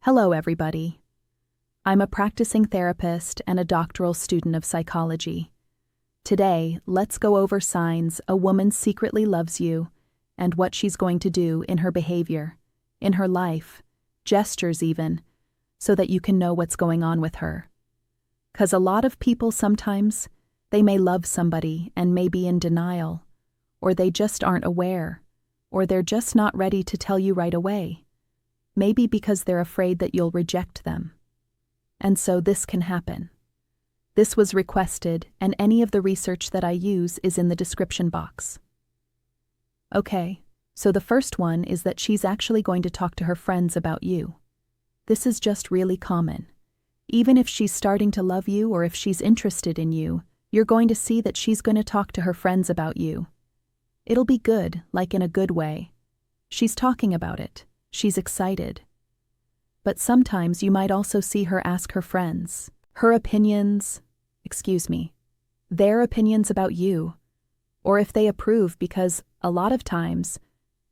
Hello, everybody. I'm a practicing therapist and a doctoral student of psychology. Today, let's go over signs a woman secretly loves you and what she's going to do in her behavior, in her life, gestures even, so that you can know what's going on with her. 'Cause a lot of people sometimes, they may love somebody and may be in denial, or they just aren't aware, or they're just not ready to tell you right away. Maybe because they're afraid that you'll reject them. And so this can happen. This was requested, and any of the research that I use is in the description box. Okay, so the first one is that she's actually going to talk to her friends about you. This is just really common. Even if she's starting to love you or if she's interested in you, you're going to see that she's going to talk to her friends about you. It'll be good, like in a good way. She's talking about it. She's excited. But sometimes you might also see her ask her friends, their opinions about you, or if they approve, because a lot of times,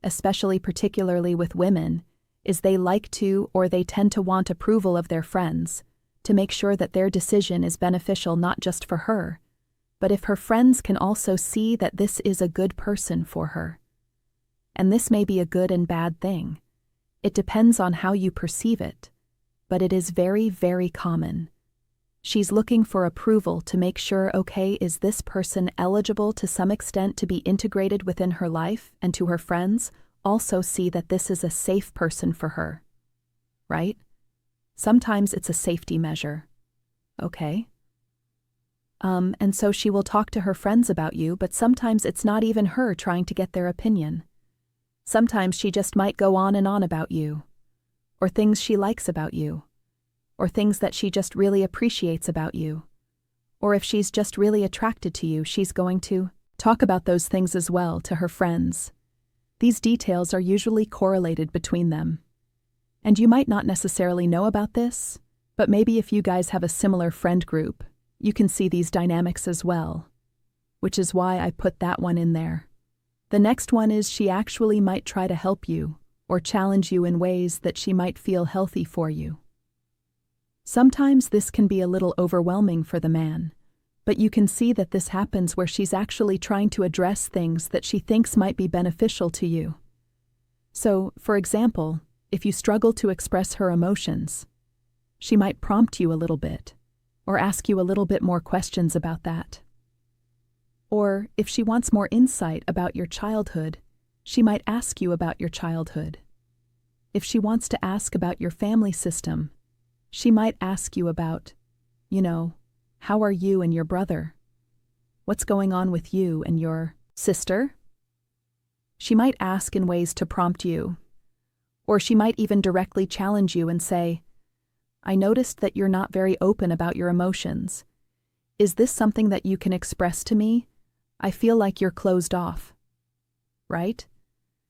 especially particularly with women, is they like to or they tend to want approval of their friends to make sure that their decision is beneficial not just for her, but if her friends can also see that this is a good person for her. And this may be a good and bad thing. It depends on how you perceive it, but it is very, very common. She's looking for approval to make sure, okay, is this person eligible to some extent to be integrated within her life, and to her friends also see that this is a safe person for her, right? Sometimes it's a safety measure, okay? And so she will talk to her friends about you, but sometimes it's not even her trying to get their opinion. Sometimes she just might go on and on about you, or things she likes about you, or things that she just really appreciates about you. Or if she's just really attracted to you, she's going to talk about those things as well to her friends. These details are usually correlated between them. And you might not necessarily know about this, but maybe if you guys have a similar friend group, you can see these dynamics as well, which is why I put that one in there. The next one is she actually might try to help you or challenge you in ways that she might feel healthy for you. Sometimes this can be a little overwhelming for the man, but you can see that this happens where she's actually trying to address things that she thinks might be beneficial to you. So, for example, if you struggle to express her emotions, she might prompt you a little bit, or ask you a little bit more questions about that. Or, if she wants more insight about your childhood, she might ask you about your childhood. If she wants to ask about your family system, she might ask you about, how are you and your brother? What's going on with you and your sister? She might ask in ways to prompt you. Or she might even directly challenge you and say, I noticed that you're not very open about your emotions. Is this something that you can express to me? I feel like you're closed off. Right?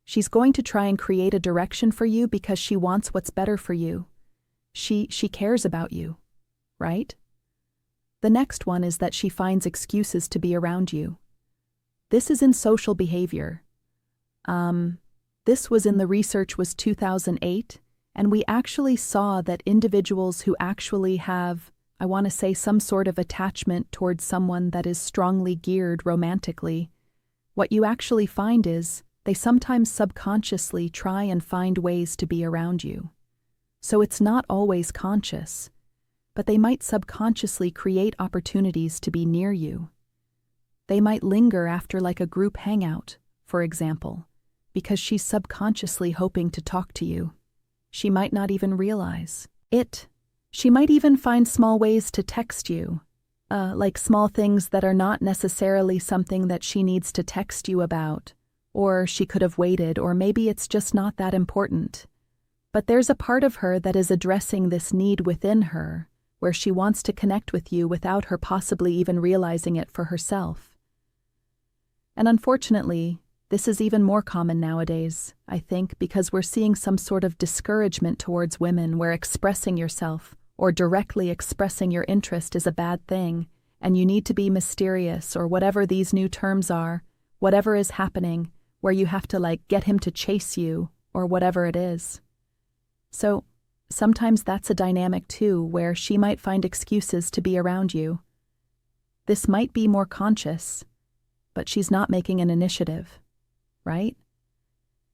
She's going to try and create a direction for you because she wants what's better for you. She cares about you. Right? The next one is that she finds excuses to be around you. This is in social behavior. This was in the research was 2008, and we actually saw that individuals who actually have, I want to say, some sort of attachment towards someone that is strongly geared romantically, what you actually find is they sometimes subconsciously try and find ways to be around you. So it's not always conscious, but they might subconsciously create opportunities to be near you. They might linger after like a group hangout, for example, because she's subconsciously hoping to talk to you. She might not even realize it. She might even find small ways to text you, like small things that are not necessarily something that she needs to text you about, or she could have waited, or maybe it's just not that important. But there's a part of her that is addressing this need within her, where she wants to connect with you without her possibly even realizing it for herself. And unfortunately, this is even more common nowadays, I think, because we're seeing some sort of discouragement towards women where expressing yourself or directly expressing your interest is a bad thing, and you need to be mysterious or whatever these new terms are, whatever is happening, where you have to get him to chase you or whatever it is. So sometimes that's a dynamic too, where she might find excuses to be around you. This might be more conscious, but she's not making an initiative, right?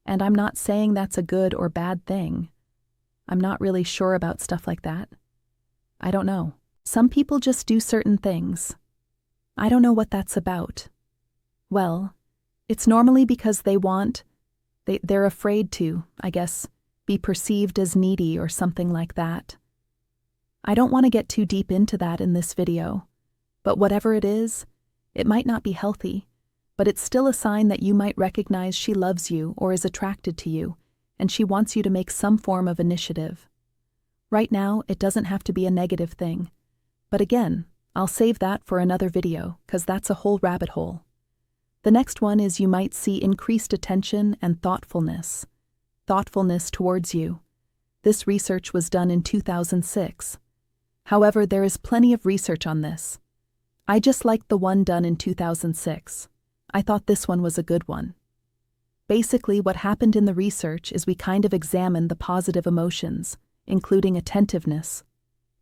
And I'm not saying that's a good or bad thing. I'm not really sure about stuff like that. I don't know. Some people just do certain things. I don't know what that's about. Well, it's normally because they're afraid to, I guess, be perceived as needy or something like that. I don't want to get too deep into that in this video, but whatever it is, it might not be healthy, but it's still a sign that you might recognize she loves you or is attracted to you, and she wants you to make some form of initiative. Right now, it doesn't have to be a negative thing, but again, I'll save that for another video, 'cause that's a whole rabbit hole. The next one is you might see increased attention and thoughtfulness towards you. This research was done in 2006. However, there is plenty of research on this. I just liked the one done in 2006. I thought this one was a good one. Basically, what happened in the research is we kind of examined the positive emotions, including attentiveness,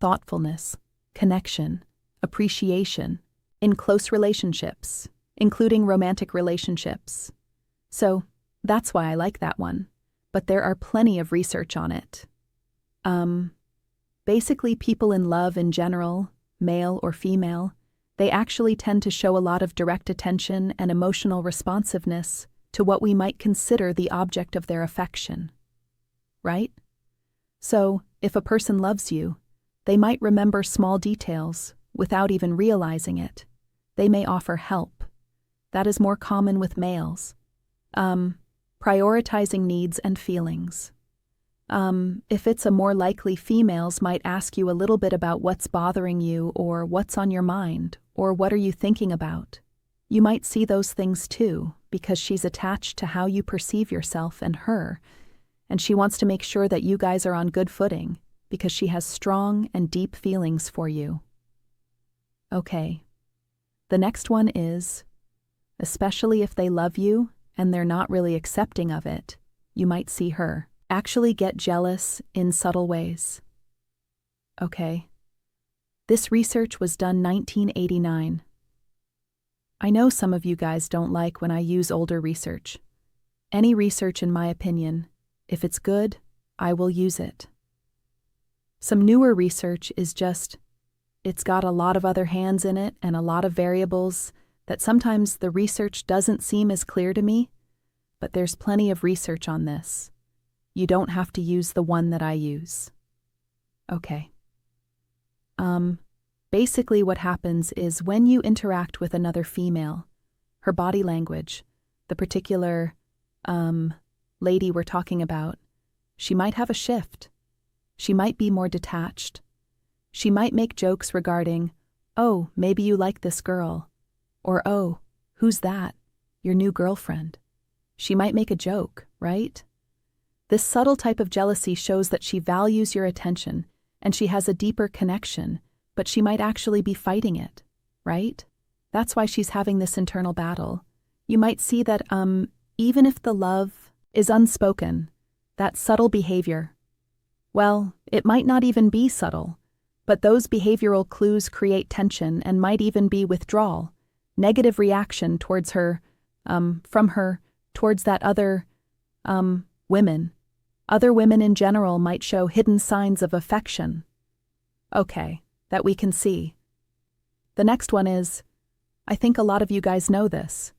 thoughtfulness, connection, appreciation, in close relationships, including romantic relationships. So, that's why I like that one. But there are plenty of research on it. Basically, people in love in general, male or female, they actually tend to show a lot of direct attention and emotional responsiveness to what we might consider the object of their affection. Right? So, if a person loves you, they might remember small details without even realizing it. They may offer help. That is more common with males. Prioritizing needs and feelings. If it's a more likely, females might ask you a little bit about what's bothering you or what's on your mind or what are you thinking about. You might see those things too because she's attached to how you perceive yourself and her, and she wants to make sure that you guys are on good footing because she has strong and deep feelings for you. Okay. The next one is, especially if they love you and they're not really accepting of it, you might see her actually get jealous in subtle ways. Okay. This research was done 1989. I know some of you guys don't like when I use older research. Any research, in my opinion, if it's good, I will use it. Some newer research is just, it's got a lot of other hands in it and a lot of variables that sometimes the research doesn't seem as clear to me, but there's plenty of research on this. You don't have to use the one that I use. Okay. Basically what happens is when you interact with another female, her body language, the particular, lady we're talking about, she might have a shift. She might be more detached. She might make jokes regarding, oh, maybe you like this girl. Or, oh, who's that? Your new girlfriend. She might make a joke, right? This subtle type of jealousy shows that she values your attention and she has a deeper connection, but she might actually be fighting it, right? That's why she's having this internal battle. You might see that, even if the love is unspoken, that subtle behavior, well, it might not even be subtle, but those behavioral clues create tension and might even be withdrawal, negative reaction towards her, from her, towards that other, women. Other women in general might show hidden signs of affection. Okay, that we can see. The next one is, I think a lot of you guys know this,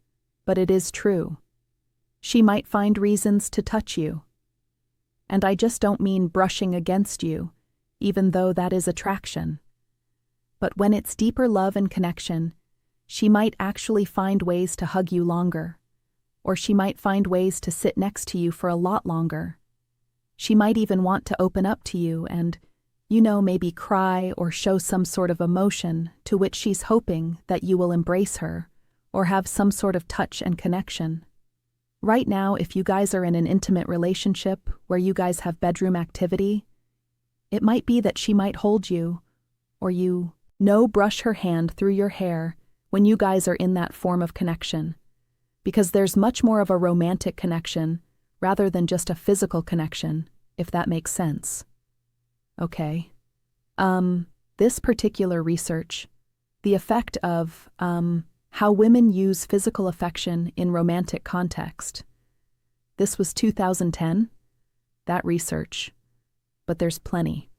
but it is true. She might find reasons to touch you. And I just don't mean brushing against you, even though that is attraction. But when it's deeper love and connection, she might actually find ways to hug you longer, or she might find ways to sit next to you for a lot longer. She might even want to open up to you and, maybe cry or show some sort of emotion to which she's hoping that you will embrace her or have some sort of touch and connection. Right now, if you guys are in an intimate relationship where you guys have bedroom activity, it might be that she might hold you or brush her hand through your hair when you guys are in that form of connection, because there's much more of a romantic connection rather than just a physical connection, if that makes sense. Okay. This particular research, the effect of, how women use physical affection in romantic context. This was 2010, that research, but there's plenty.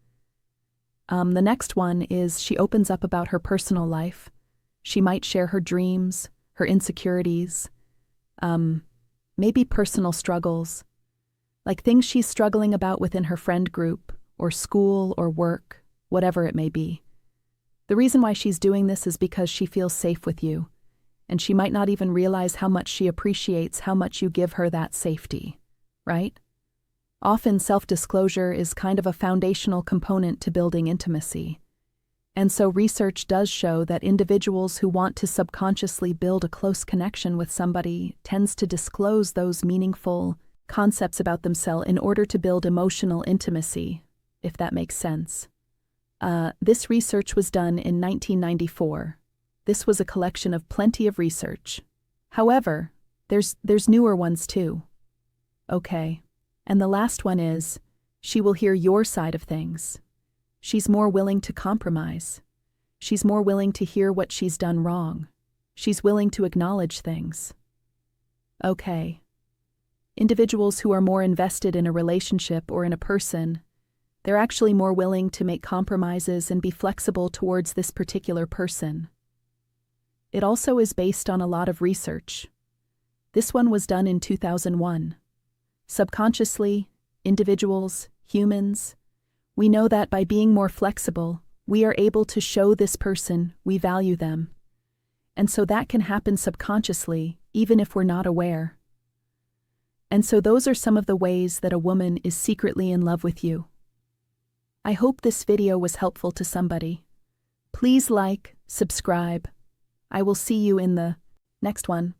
The next one is she opens up about her personal life. She might share her dreams, her insecurities, maybe personal struggles, like things she's struggling about within her friend group, or school, or work, whatever it may be. The reason why she's doing this is because she feels safe with you, and she might not even realize how much she appreciates how much you give her that safety, right? Often self-disclosure is kind of a foundational component to building intimacy. And so research does show that individuals who want to subconsciously build a close connection with somebody tends to disclose those meaningful concepts about themselves in order to build emotional intimacy, if that makes sense. This research was done in 1994. This was a collection of plenty of research. However, there's newer ones too. Okay. And the last one is, she will hear your side of things. She's more willing to compromise. She's more willing to hear what she's done wrong. She's willing to acknowledge things. Okay. Individuals who are more invested in a relationship or in a person, they're actually more willing to make compromises and be flexible towards this particular person. It also is based on a lot of research. This one was done in 2001. Subconsciously, individuals, humans, we know that by being more flexible, we are able to show this person we value them. And so that can happen subconsciously, even if we're not aware. And so those are some of the ways that a woman is secretly in love with you. I hope this video was helpful to somebody. Please like, subscribe. I will see you in the next one.